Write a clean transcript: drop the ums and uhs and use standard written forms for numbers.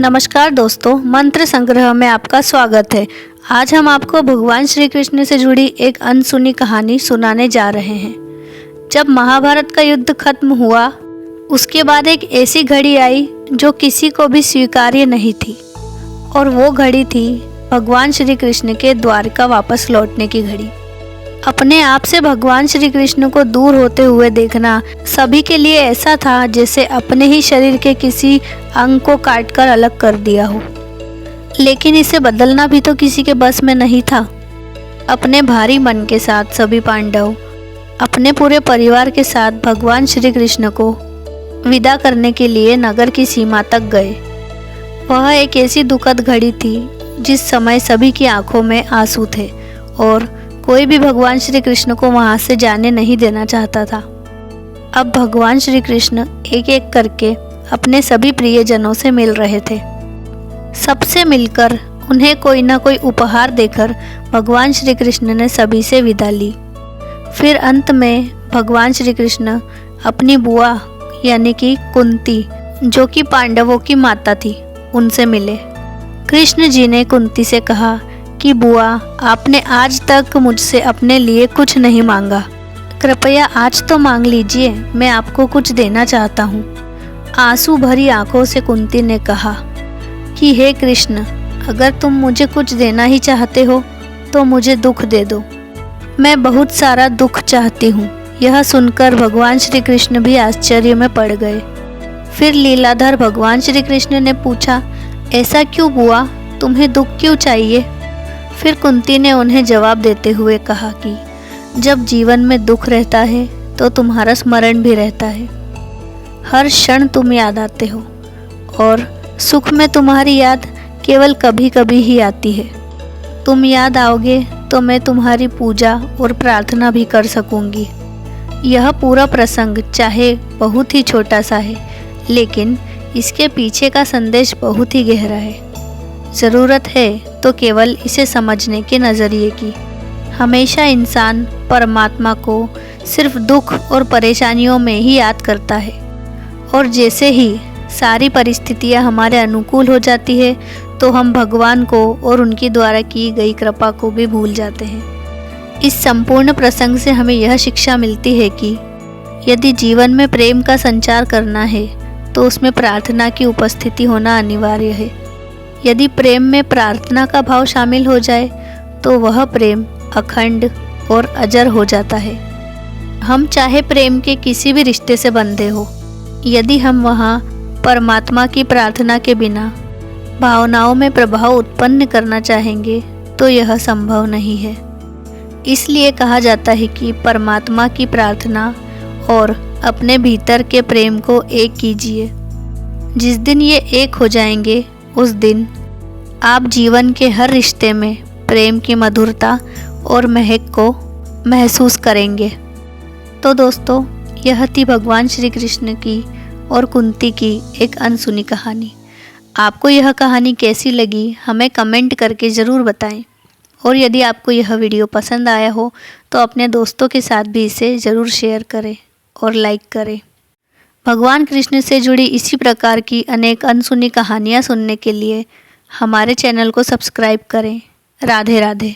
नमस्कार दोस्तों, मंत्र संग्रह में आपका स्वागत है। आज हम आपको भगवान श्री कृष्ण से जुड़ी एक अनसुनी कहानी सुनाने जा रहे हैं। जब महाभारत का युद्ध खत्म हुआ, उसके बाद एक ऐसी घड़ी आई जो किसी को भी स्वीकार्य नहीं थी, और वो घड़ी थी भगवान श्री कृष्ण के द्वारका वापस लौटने की घड़ी। अपने आप से भगवान श्री कृष्ण को दूर होते हुए देखना सभी के लिए ऐसा था जैसे अपने ही शरीर के किसी अंग को काटकर अलग कर दिया हो। लेकिन इसे बदलना भी तो किसी के बस में नहीं था। अपने भारी मन के साथ सभी पांडव अपने पूरे परिवार के साथ भगवान श्री कृष्ण को विदा करने के लिए नगर की सीमा तक गए। वह एक ऐसी दुखद घड़ी थी जिस समय सभी की आंखों में आंसू थे और कोई भी भगवान श्री कृष्ण को वहां से जाने नहीं देना चाहता था। अब भगवान श्री कृष्ण एक एक करके अपने सभी प्रियजनों से मिल रहे थे। सबसे मिलकर उन्हें कोई ना कोई उपहार देकर भगवान श्री कृष्ण ने सभी से विदा ली। फिर अंत में भगवान श्री कृष्ण अपनी बुआ यानी कि कुंती, जो कि पांडवों की माता थी, उनसे मिले। कृष्ण जी ने कुंती से कहा कि बुआ, आपने आज तक मुझसे अपने लिए कुछ नहीं मांगा, कृपया आज तो मांग लीजिए, मैं आपको कुछ देना चाहता हूँ। आंसू भरी आंखों से कुंती ने कहा कि हे कृष्ण, अगर तुम मुझे कुछ देना ही चाहते हो तो मुझे दुख दे दो, मैं बहुत सारा दुख चाहती हूँ। यह सुनकर भगवान श्री कृष्ण भी आश्चर्य में पड़ गए। फिर लीलाधर भगवान श्री कृष्ण ने पूछा, ऐसा क्यों बुआ, तुम्हें दुख क्यों चाहिए? फिर कुंती ने उन्हें जवाब देते हुए कहा कि जब जीवन में दुख रहता है तो तुम्हारा स्मरण भी रहता है। हर क्षण तुम याद आते हो और सुख में तुम्हारी याद केवल कभी कभी ही आती है। तुम याद आओगे तो मैं तुम्हारी पूजा और प्रार्थना भी कर सकूंगी। यह पूरा प्रसंग चाहे बहुत ही छोटा सा है, लेकिन इसके पीछे का संदेश बहुत ही गहरा है। ज़रूरत है तो केवल इसे समझने के नज़रिए की। हमेशा इंसान परमात्मा को सिर्फ दुख और परेशानियों में ही याद करता है, और जैसे ही सारी परिस्थितियां हमारे अनुकूल हो जाती है तो हम भगवान को और उनकी द्वारा की गई कृपा को भी भूल जाते हैं। इस संपूर्ण प्रसंग से हमें यह शिक्षा मिलती है कि यदि जीवन में प्रेम का संचार करना है तो उसमें प्रार्थना की उपस्थिति होना अनिवार्य है। यदि प्रेम में प्रार्थना का भाव शामिल हो जाए तो वह प्रेम अखंड और अजर हो जाता है। हम चाहे प्रेम के किसी भी रिश्ते से बंधे हो, यदि हम वहाँ परमात्मा की प्रार्थना के बिना भावनाओं में प्रभाव उत्पन्न करना चाहेंगे तो यह संभव नहीं है। इसलिए कहा जाता है कि परमात्मा की प्रार्थना और अपने भीतर के प्रेम को एक कीजिए। जिस दिन ये एक हो जाएंगे, उस दिन आप जीवन के हर रिश्ते में प्रेम की मधुरता और महक को महसूस करेंगे। तो दोस्तों, यह थी भगवान श्री कृष्ण की और कुंती की एक अनसुनी कहानी। आपको यह कहानी कैसी लगी हमें कमेंट करके ज़रूर बताएं, और यदि आपको यह वीडियो पसंद आया हो तो अपने दोस्तों के साथ भी इसे ज़रूर शेयर करें और लाइक करें। भगवान कृष्ण से जुड़ी इसी प्रकार की अनेक अनसुनी कहानियाँ सुनने के लिए हमारे चैनल को सब्सक्राइब करें। राधे राधे।